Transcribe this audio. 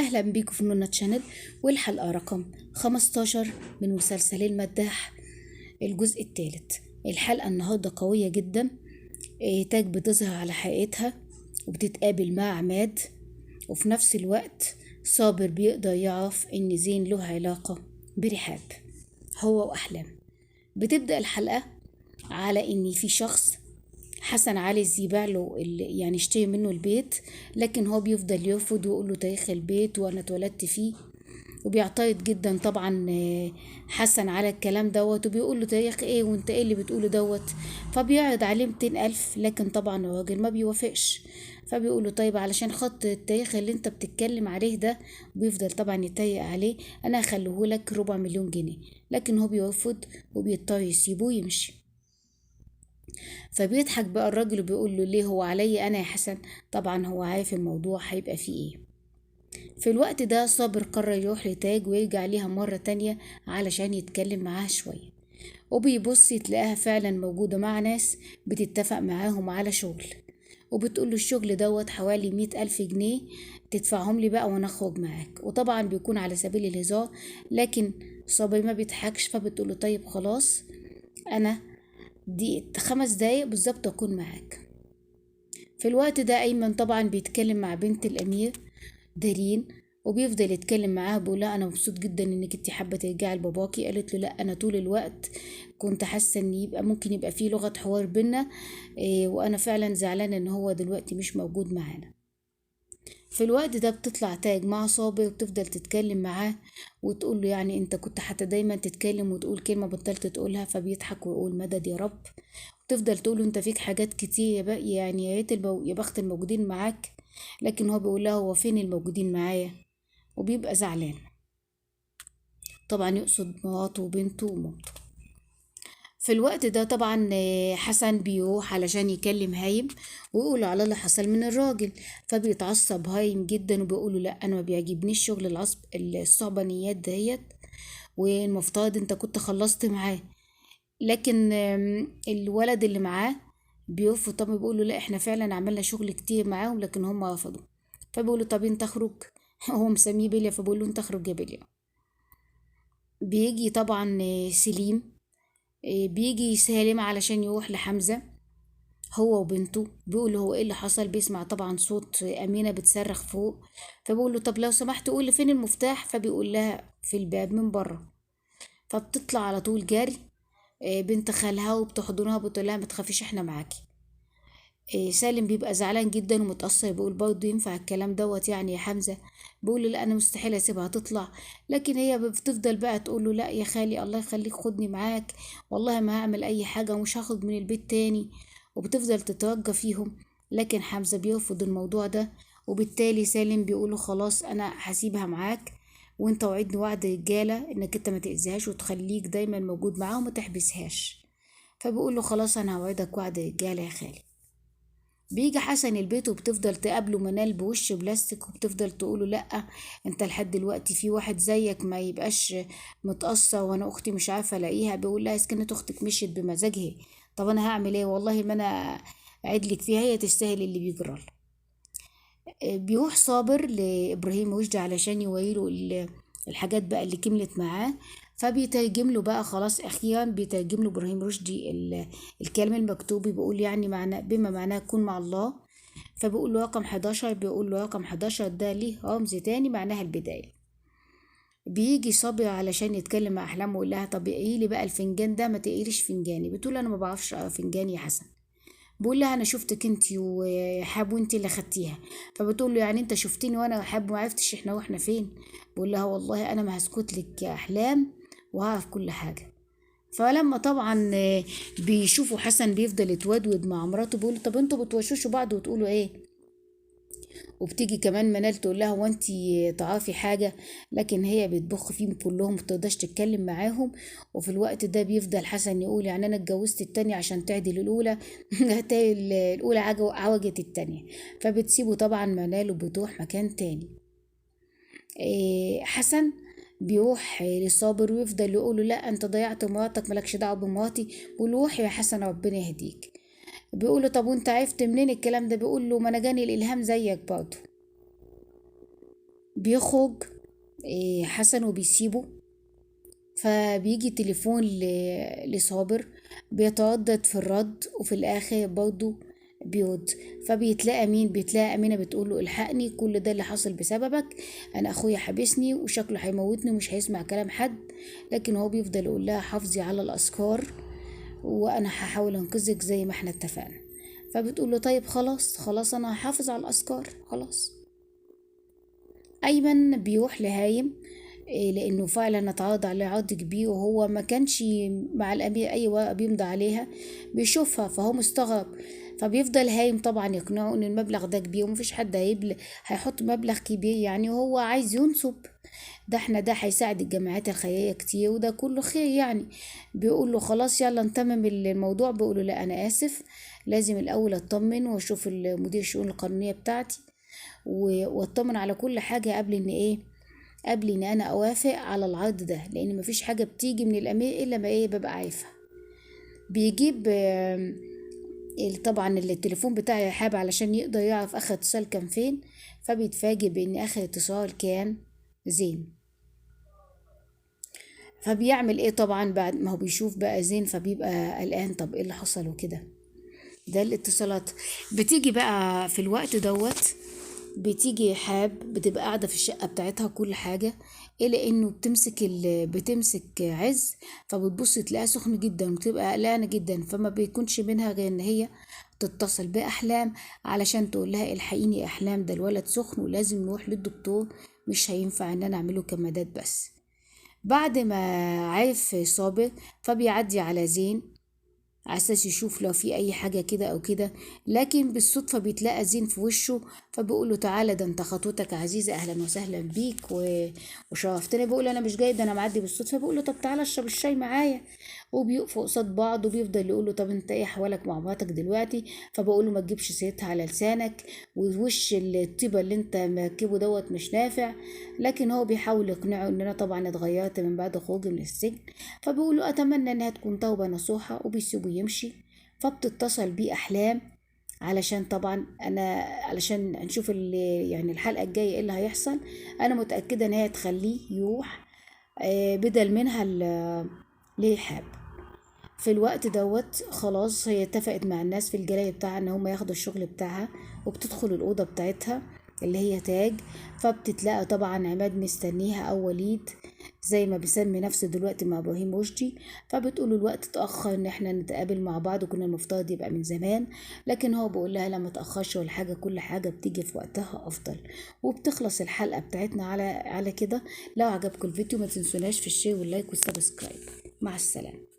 أهلا بيكم في نونا تشانل، والحلقة رقم 15 من مسلسل المداح الجزء الثالث. الحلقة النهاردة قوية جدا. تاج بتظهر على حقيقتها وبتتقابل مع عماد، وفي نفس الوقت صابر بيقدر يعرف إن زين له علاقة برحاب هو وأحلام. بتبدأ الحلقة على إن في شخص حسن عايز يبيع له يعني يشتري منه البيت، لكن هو بيفضل يرفض ويقول له تاريخ البيت وانا اتولدت فيه، وبيعترض جدا طبعا حسن على الكلام دوت، وبيقول له تاريخ ايه وانت ايه اللي بتقوله دوت. فبيعرض عليه 200,000، لكن طبعا الراجل ما بيوافقش. فبيقول له طيب علشان خط التاريخ اللي انت بتتكلم عليه ده، وبيفضل طبعا يتريق عليه، انا هخليهولك 400,000 جنيه. لكن هو بيرفض وبيضطر يسيبه ويمشي. فبيضحك بقى الراجل وبيقول له ليه هو علي انا يا حسن؟ طبعا هو عارف الموضوع هيبقى فيه ايه. في الوقت ده صابر قرر يروح لتاج ويرجع ليها مرة تانية علشان يتكلم معاها شوية، وبيبص تلاقيها فعلا موجودة مع ناس بتتفق معاهم على شغل، وبتقول له الشغل دوت حوالي 100,000 جنيه تدفعهم لي بقى وانا اخرج معاك. وطبعا بيكون على سبيل الهزار، لكن صابر ما بيضحكش، فبتقول له طيب خلاص، انا دي 5 دقايق بالظبط أكون معاك. في الوقت ده أيمن طبعا بيتكلم مع بنت الأمير دارين، وبيفضل يتكلم معاها بيقول لها أنا مبسوط جدا إنك انتي حابة ترجعي لباباكي. قالت له لأ، أنا طول الوقت كنت حاسة إن ممكن يبقى فيه لغة حوار بينا، وأنا فعلا زعلانة إن هو دلوقتي مش موجود معانا. في الوقت ده بتطلع تاج مع صابر وبتفضل تتكلم معاه، وتقول له يعني انت كنت حتى دايما تتكلم وتقول كلمة بطلت تقولها. فبيضحك ويقول مدد يا رب. تفضل تقول انت فيك حاجات كتير يا بقى، يعني يا ريت يا بخت الموجودين معاك. لكن هو بيقول لها هو فين الموجودين معايا، وبيبقى زعلان. طبعا يقصد مراته وبنته ومامته. في الوقت ده طبعا حسن بيروح علشان يكلم هايم ويقول على اللي حصل من الراجل. فبيتعصب هايم جدا وبيقول له لا، انا ما بيعجبنيش شغل الصعبانيات ديت، والمفترض انت كنت خلصت معاه. لكن الولد اللي معاه بيرفض طبعا، بيقول له لا احنا فعلا عملنا شغل كتير معاهم لكن هم رفضوا. فبيقول له طب انت اخرج. هو مسميه بيليا، فبقول له انت اخرج يا بيليا. بيجي طبعا سليم، بيجي سالم علشان يروح لحمزة هو وبنته. بيقول له هو ايه اللي حصل؟ بيسمع طبعا صوت أمينة بتصرخ فوق. فبيقول له طب لو سمحت قول لي فين المفتاح؟ فبيقول لها في الباب من بره. فبتطلع على طول جري بنت خالها وبتحضنها وبتقول لها ما تخافيش احنا معاكي. سالم بيبقى زعلان جدا ومتأثر، بيقول برضه ينفع الكلام دوت يعني يا حمزة؟ بيقول له لا انا مستحيل اسيبها تطلع. لكن هي بتفضل بقى تقول له لا يا خالي الله يخليك خدني معاك، والله ما هعمل اي حاجة ومش هخرج من البيت تاني. وبتفضل تترجى فيهم، لكن حمزة بيرفض الموضوع ده. وبالتالي سالم بيقوله خلاص انا هسيبها معاك، وانت وعدني وعد رجالة انك انت ما تأذيهاش وتخليك دايما موجود معاها وما تحبسهاش. فبيقول له خلاص انا هوعدك وعد رجالة يا خالي. بيجي حسن البيت وبتفضل تقابله منال بوش بلاستيك، وبتفضل تقوله لأ، انت لحد دلوقتي في واحد زيك ما يبقاش متقصر، وانا اختي مش عارفة الاقيها. بيقول لها اذا كانت اختك مشيت بمزاجها، طب انا هعمل ايه؟ والله ما انا عدلك فيها، هي تستاهل اللي بيجرالها. بيروح صابر لابراهيم وجدي علشان يوريله الحاجات بقى اللي كملت معاه. فبيترجم له بقى خلاص، اخيرا بيترجم له ابراهيم رشدي الكلام المكتوب. بيقول يعني معناه بما معناه كن مع الله. فبيقول له رقم 11، بيقول له رقم 11 ده ليه رمز تاني معناها البداية. بيجي صابر علشان يتكلم مع احلام ويقول لها طب اقري لي بقى الفنجان ده، ما تقريش فنجاني. بتقول انا ما بعرفش اقرا فنجاني يا حسن. بقول لها انا شفتك انتي وحاب وانتي اللي خدتيها. فبتقول له يعني انت شفتني وانا حاب ما عرفتش احنا فين؟ بقول لها والله انا ما هسكت لك يا احلام، وهعرف كل حاجه. فلما طبعا بيشوفوا حسن بيفضل يتودود مع مراته، بيقول طب انتوا بتوشوشوا بعض وتقولوا ايه؟ وبتيجي كمان منال تقول لها هو انتي تعرفي حاجة؟ لكن هي بتبخ فيهم كلهم، متقدرش تتكلم معاهم. وفي الوقت ده بيفضل حسن يقول يعني انا اتجوزت التانية عشان تعدل الاولى. الاولى عوجت التانية. فبتسيبه طبعا منال وبتروح مكان تاني. حسن بيروح لصابر ويفضل يقوله لا انت ضيعت مراتك، مالكش دعوه بمراتي. بيقول روح يا حسن ربنا يهديك. بيقول له طب وانت عرفت منين الكلام ده؟ بيقول له ما انا جاني الالهام زيك برضه. بيخرج حسن وبيسيبه، فبيجي تليفون لصابر، بيتردد في الرد وفي الآخر برضه بيرد. فبيتلاقى مين؟ بيتلاقى أمينة بتقوله الحقني، كل ده اللي حصل بسببك، أنا أخويا حبسني وشكله هيموتني ومش هيسمع كلام حد. لكن هو بيفضل يقول لها حافظي على الأذكار وأنا هحاول أنقذك زي ما احنا اتفقنا. فبتقوله طيب خلاص خلاص أنا هحافظ على الأذكار خلاص. أيمن بيروح لهايم لأنه فعلا اتعرض عليه عرض كبير وهو ما كانش مع الأمير أي ورقة بيمضي عليها بيشوفها، فهو مستغرب. فبيفضل هايم طبعا يقنعه ان المبلغ ده كبير ومفيش حد هيحط مبلغ كبير يعني، وهو عايز ينصب. ده هيساعد الجمعيات الخيرية كتير وده كله خير يعني. بيقول له خلاص يلا نتمم الموضوع. بيقول له لا أنا آسف، لازم الأول أطمن وأشوف المدير الشؤون القانونية بتاعتي واطمن على كل حاجة قبل ان انا اوافق على العرض ده، لان مفيش حاجة بتيجي من الامير الا ما ببقى عارفها. بيجيب طبعا التليفون بتاعي رحاب علشان يقدر يعرف اخر اتصال كان فين. فبيتفاجئ بان اخر اتصال كان زين. فبيعمل ايه طبعا بعد ما هو بيشوف بقى زين؟ فبيبقى قلقان، طب ايه اللي حصل وكده. ده الاتصالات. بتيجي بقى في الوقت دوت، بتيجي حاب بتبقى قاعدة في الشقة بتاعتها كل حاجة، إلا إنه بتمسك عز. فبتبص تلاقيها سخن جدا وبتبقى قلقانة جدا، فما بيكونش منها غير إن هي تتصل بأحلام علشان تقول لها الحقيني يا أحلام، ده الولد سخن ولازم نروح للدكتور، مش هينفع إن أنا أعمله كمادات بس. بعد ما عرف صابر فبيعدي على زين على اساس يشوف لو في اي حاجة كده او كده. لكن بالصدفة بيتلاقى زين في وشه، فبيقول له تعالى ده انت خطوتك عزيزة، اهلا وسهلا بيك وشرفتني. بيقول انا مش جاي، ده انا معدي بالصدفة. بيقول له طب تعالى اشرب الشاي معايا. وبيقفوا قصاد بعض وبيفضل يقول له طب انت ايه احوالك مع مراتك دلوقتي؟ فبقول له ما تجيبش سيرتها على لسانك، ووش الطيبة اللي انت مركبه دوت مش نافع. لكن هو بيحاول يقنعه ان انا طبعا اتغيرت من بعد خروجي من السجن. فبيقول له اتمنى انها تكون توبة نصوحة، وبيسيبه يمشي. فبتتصل بيه احلام علشان طبعا علشان نشوف يعني الحلقة الجاية ايه اللي هيحصل. انا متأكدة ان هي تخليه يروح بدل منها لرحاب. في الوقت دوت خلاص هي اتفقت مع الناس في الجلاية بتاعها ان هم ياخدوا الشغل بتاعها، وبتدخل الأوضة بتاعتها اللي هي تاج. فبتتلاقى طبعا عماد مستنيها او وليد زي ما بيسمي نفسه دلوقتي مع ابراهيم رشدي. فبتقوله الوقت اتأخر ان احنا نتقابل مع بعض وكنا المفترض يبقى من زمان. لكن هو بيقول لها لا ما تأخرش ولا حاجة، كل حاجة بتيجي في وقتها افضل. وبتخلص الحلقة بتاعتنا على كده. لو عجبكم الفيديو ما تنسوناش في الشير واللايك والسبسكرايب. مع السلامة.